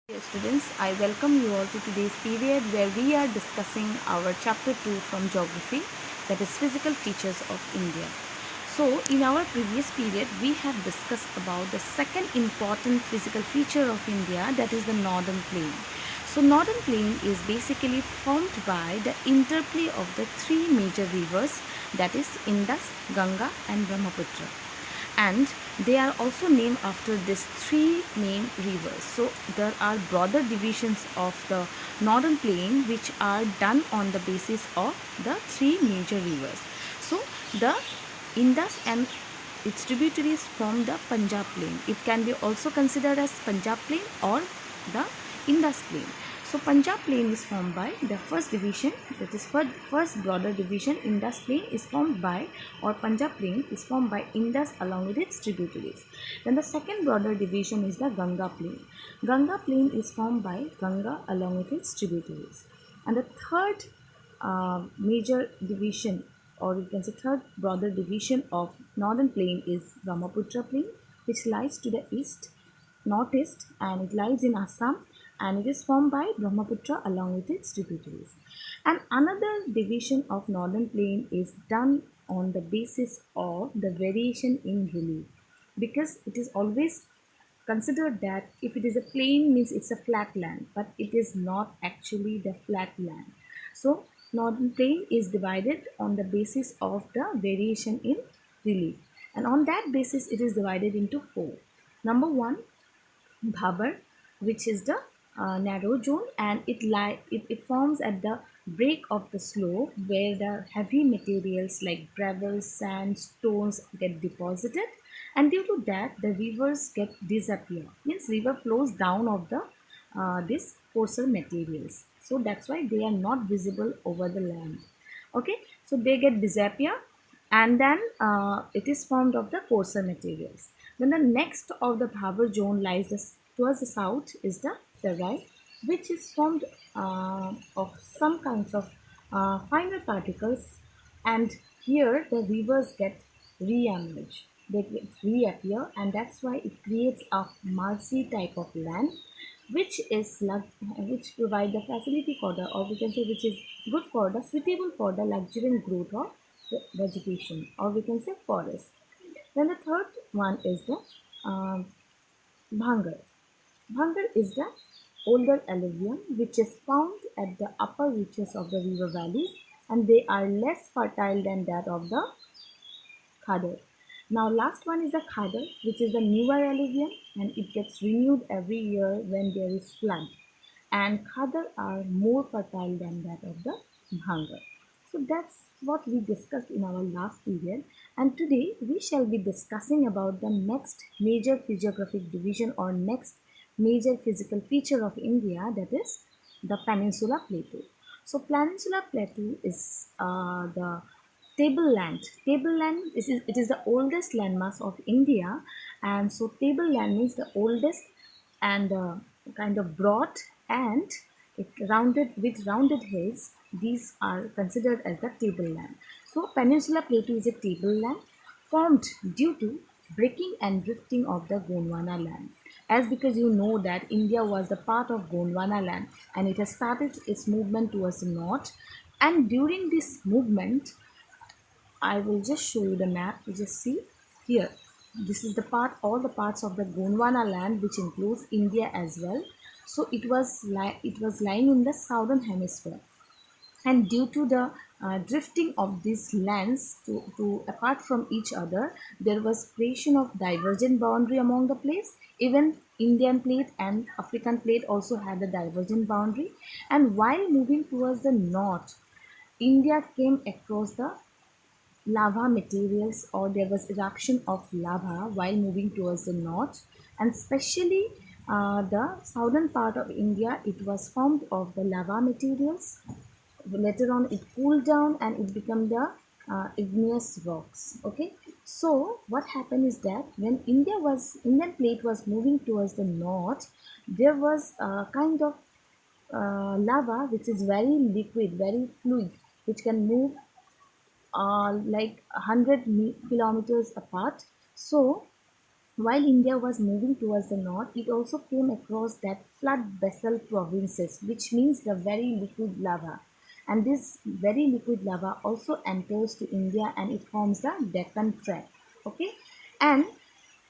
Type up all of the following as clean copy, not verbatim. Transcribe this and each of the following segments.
Dear students, I welcome you all to today's period where we are discussing our chapter 2 from geography, that is physical features of India. So in our previous period we have discussed about the second important physical feature of India, that is the northern plain. So northern plain is basically formed by the interplay of the three major rivers, that is Indus, Ganga and Brahmaputra, and they are also named after these three main rivers. So there are broader divisions of the northern plain which are done on the basis of the three major rivers. So the Indus and its tributaries form the Punjab plain. It can be also considered as Punjab plain or the Indus plain. So Punjab plain is formed by the first division, that is first broader division. Indus plain is formed by, or Punjab plain is formed by Indus along with its tributaries. Then the second broader division is the Ganga plain. Ganga plain is formed by Ganga along with its tributaries. And the third major division, or you can say third broader division of northern plain, is Brahmaputra plain, which lies to the east northeast, and it lies in Assam, and it is formed by Brahmaputra along with its tributaries. And another division of northern plain is done on the basis of the variation in relief, because it is always considered that if it is a plain means it's a flat land, but it is not actually the flat land. So northern plain is divided on the basis of the variation in relief, and on that basis it is divided into four. Number one, Bhabar, which is the narrow zone, and it forms at the break of the slope where the heavy materials like gravel, sand, stones get deposited, and due to that the rivers get disappear. Means river flows down of the this coarser materials. So that's why they are not visible over the land. Okay, so they get disappear, and then it is formed of the coarser materials. Then the next of the Bhabar zone lies towards the south is the Terai, which is formed of some kinds of finer particles, and here the rivers get re-emerge. They get reappear, and that's why it creates a marshy type of land, which is which provide the facility for the, or we can say which is good for the, suitable for the luxuriant growth of vegetation, or we can say forest. Then the third one is the um, Bhangar. Bhangar is the older alluvium which is found at the upper reaches of the river valleys, and they are less fertile than that of the Khadar. Now last one is the Khadar, which is the newer alluvium, and it gets renewed every year when there is flood. And Khadar are more fertile than that of the Bhangar. So that's what we discussed in our last period, and today we shall be discussing about the next major physiographic division, or next major physical feature of India, that is the Peninsula Plateau. So Peninsula Plateau is the tableland. Tableland it is the oldest landmass of India, and so tableland means the oldest and kind of broad and it rounded with rounded hills. These are considered as the tableland. So Peninsula Plateau is a tableland formed due to breaking and drifting of the Gondwana land. As because you know that India was the part of Gondwana land, and it has started its movement towards the north, and during this movement I will just show you the map. You just see here. This is the part, all the parts of the Gondwana land, which includes India as well. So it was lying in the southern hemisphere, and due to the drifting of these lands to apart from each other, there was creation of divergent boundary among the plates. Even Indian plate and African plate also had a divergent boundary, and while moving towards the north, India came across the lava materials, or there was eruption of lava while moving towards the north, and especially the southern part of India, it was formed of the lava materials. Later on it cooled down and it became the igneous rocks. Okay, so what happened is that when Indian plate was moving towards the north, there was a kind of lava which is very liquid, very fluid, which can move like 100 kilometers apart. So While India was moving towards the north, it also came across that flood basalt provinces, which means the very liquid lava. And this very liquid lava also enters to India and it forms the Deccan Tract. Okay, and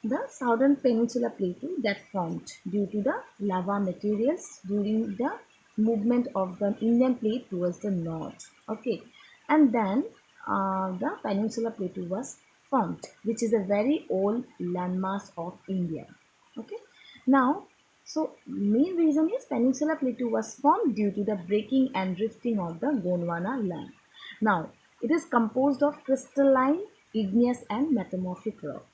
the southern peninsula plateau that formed due to the lava materials during the movement of the Indian plate towards the north. Okay, and then the peninsula plateau was formed, which is a very old landmass of India. Okay, now so main reason is peninsula plateau was formed due to the breaking and drifting of the Gondwana land. Now it is composed of crystalline, igneous and metamorphic rock.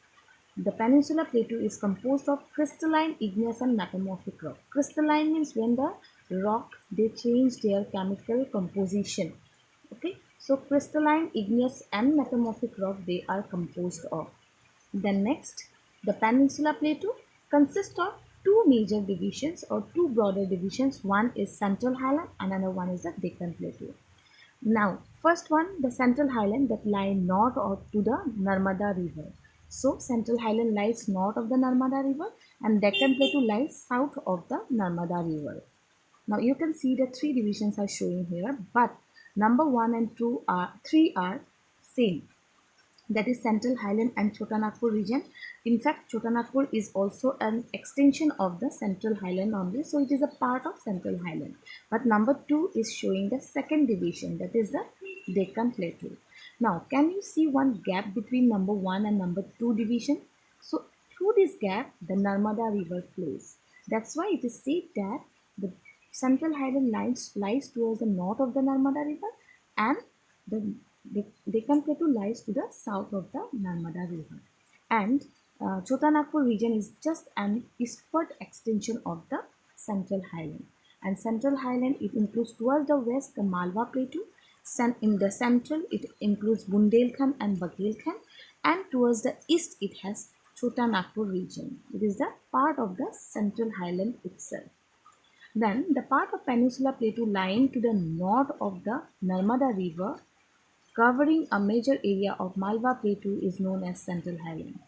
The peninsula plateau is composed of crystalline, igneous and metamorphic rock. Crystalline means when the rock they change their chemical composition. Okay, so crystalline, igneous and metamorphic rock they are composed of. Then next, the peninsula plateau consists of two major divisions or two broader divisions. One is Central Highland, another one is the Deccan Plateau. Now, first one, the Central Highland that lie north or to the Narmada River. So, Central Highland lies north of the Narmada River and Deccan Plateau lies south of the Narmada River. Now, you can see the three divisions are showing here, but number 1 and 2 are 3 are same. That is Central Highland and Chotanagpur region. In fact, Chotanagpur is also an extension of the Central Highland only, so it is a part of Central Highland. But number 2 is showing the second division, that is the Deccan Plateau. Now, can you see one gap between number 1 and number 2 division? So, through this gap, the Narmada River flows. That's why it is said that the Central Highland lies towards the north of the Narmada River and the Deccan Plateau lies to the south of the Narmada River. And Chotanagpur region is just an eastward extension of the Central Highland. And Central Highland, it includes towards the west the Malwa Plateau. In the central, it includes Bundelkhand and Bagelkhand. And towards the east, it has Chotanagpur region. It is the part of the Central Highland itself. Then the part of Peninsula Plateau lying to the north of the Narmada River covering a major area of Malwa Plateau is known as Central Highland.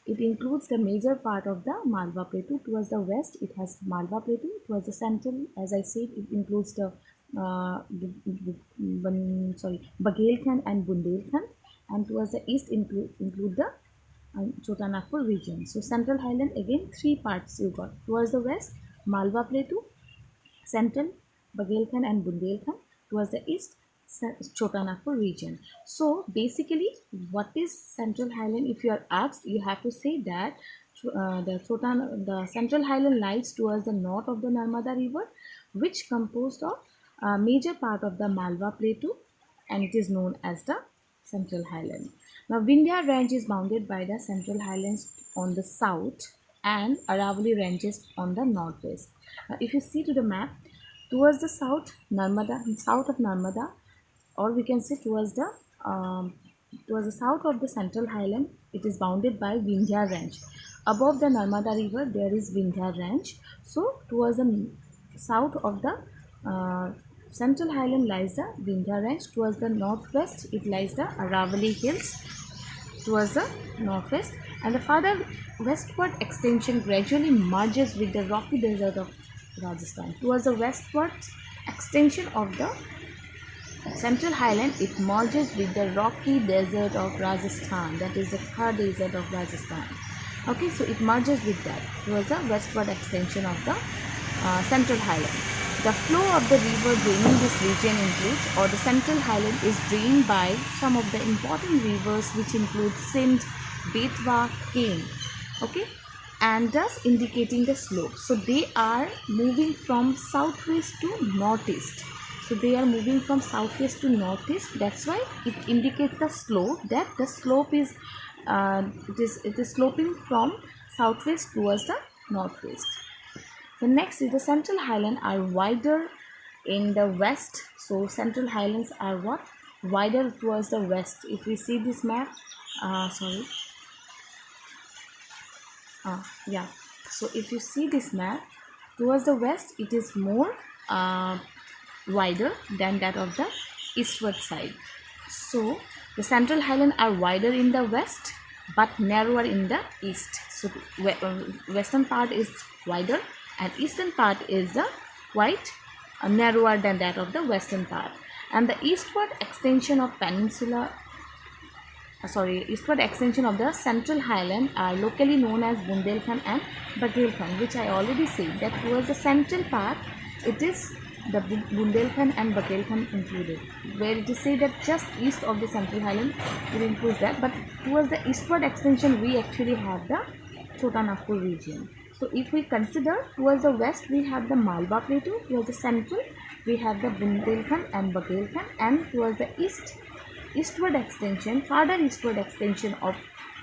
It includes the major part of the Malwa Plateau. Towards the west, it has Malwa Plateau. Towards the central, as I said, it includes the Bagelkhand and Bundelkhand. And towards the east, include the Chotanagpur region. So Central Highland, again, three parts you got. Towards the west, Malwa Plateau. Central, Bagelkhand and Bundelkhand. Towards the east, Chotanagpur region. So basically, what is Central Highland? If you are asked, you have to say that the Central Highland lies towards the north of the Narmada River, which composed of a major part of the Malwa Plateau, and it is known as the Central Highland. Now, Vindhya Range is bounded by the Central Highlands on the south and Aravalli Ranges on the northwest. Now, if you see to the map, towards the south, south of Narmada, or we can say towards the south of the Central Highland, it is bounded by Vindhya Range. Above the Narmada River, there is Vindhya Range. So, towards the south of the Central Highland lies the Vindhya Range. Towards the northwest, it lies the Aravalli Hills. Towards the northwest, and the further westward extension gradually merges with the rocky desert of Rajasthan. Towards the westward extension of the Central Highland, it merges with the rocky desert of Rajasthan, that is the Thar desert of Rajasthan. Okay, so it merges with that towards the westward extension of the Central Highland. The flow of the river draining this region includes, or the Central Highland is drained by some of the important rivers which include Sindh, Betwa, Ken. Okay, and thus indicating the slope. So they are moving from southwest to northeast. So they are moving from southwest to northeast. That's why it indicates the slope, that the slope is it is sloping from southwest towards the northwest. The next is the Central Highlands are wider in the west. So Central Highlands are what? Wider towards the west. If we see this map, yeah. So if you see this map, towards the west, it is more wider than that of the eastward side. So the Central Highlands are wider in the west but narrower in the east. So western part is wider and eastern part is the quite narrower than that of the western part. And the eastward extension of eastward extension of the Central Highland are locally known as Bundelkhand and Bagelkhand, which I already said that towards the central part it is the Bundelkhand and Bagelkhand included, where it is said that just east of the Central Highland it includes that, but towards the eastward extension we actually have the Chota Nagpur region. So if we consider towards the west we have the Malwa Plateau, towards the central we have the Bundelkhand and Bagelkhand, and towards the farther eastward extension of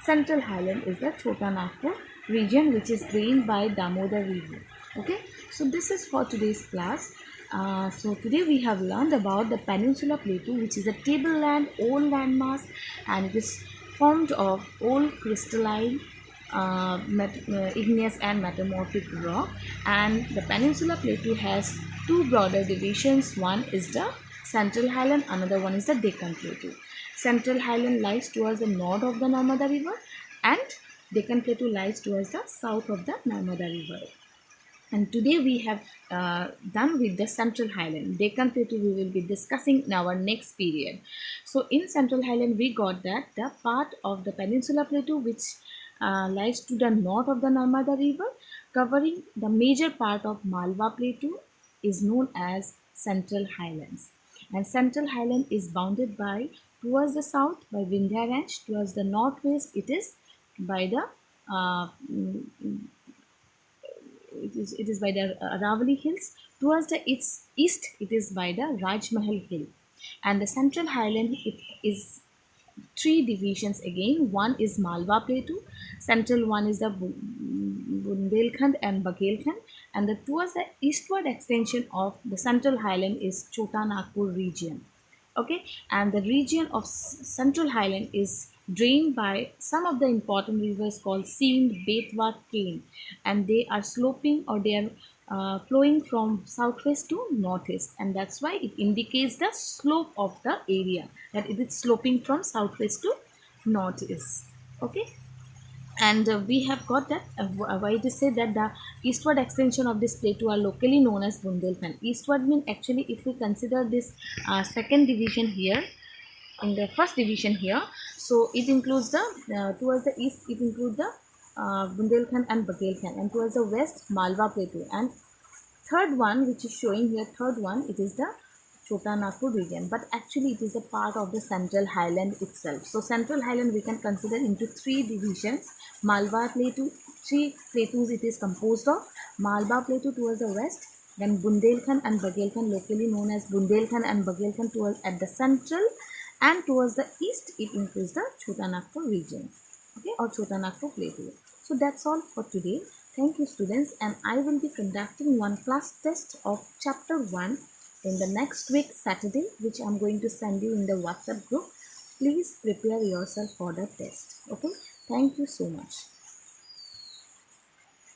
Central Highland is the Chota Nagpur region, which is drained by Damodar River. Okay, so this is for today's class. So today we have learned about the Peninsula Plateau, which is a tableland, old landmass, and it is formed of old crystalline, igneous and metamorphic rock. And the Peninsula Plateau has two broader divisions. One is the Central Highland, another one is the Deccan Plateau. Central Highland lies towards the north of the Narmada River and Deccan Plateau lies towards the south of the Narmada River. And today we have done with the Central Highland. Deccan Plateau we will be discussing in our next period. So in Central Highland we got that the part of the Peninsula Plateau which lies to the north of the Narmada River, covering the major part of Malwa Plateau, is known as Central Highlands. And Central Highland is bounded by, towards the south by Vindhya Range, towards the northwest it is by the it is by the Aravali Hills, towards the east it is by the Rajmahal Hill. And the Central Highland, it is three divisions again. One is Malwa Plateau, central one is the Bundelkhand and Bagelkhand, and towards the eastward extension of the Central Highland is Chota Nagpur region. Okay, and the region of Central Highland is drained by some of the important rivers called Sindh, Betwa, Kane, and they are sloping, or they are flowing from southwest to northeast, and that's why it indicates the slope of the area, that it is sloping from southwest to northeast. Okay, and we have got that why to say that the eastward extension of this plateau are locally known as Bundelkhand. Eastward means, actually if we consider this second division here, in the first division here, so it includes the towards the east it includes the Bundelkhand and Bagelkhand, and towards the west Malwa Plateau, and third one which is showing here, third one, it is the Chota Nagpur region, but actually it is a part of the Central Highland itself. So Central Highland we can consider into three divisions. Malwa Plateau, three plateaus it is composed of. Malwa Plateau towards the west, then Bundelkhand and Bagelkhand, locally known as Bundelkhand and Bagelkhand, towards at the central, and towards the east it includes the Chota Nagpur region, okay, or Chota Nagpur Plateau. So that's all for today. Thank you students, and I will be conducting one class test of chapter 1 in the next week Saturday, which I am going to send you in the WhatsApp group. Please prepare yourself for the test. Okay, thank you so much.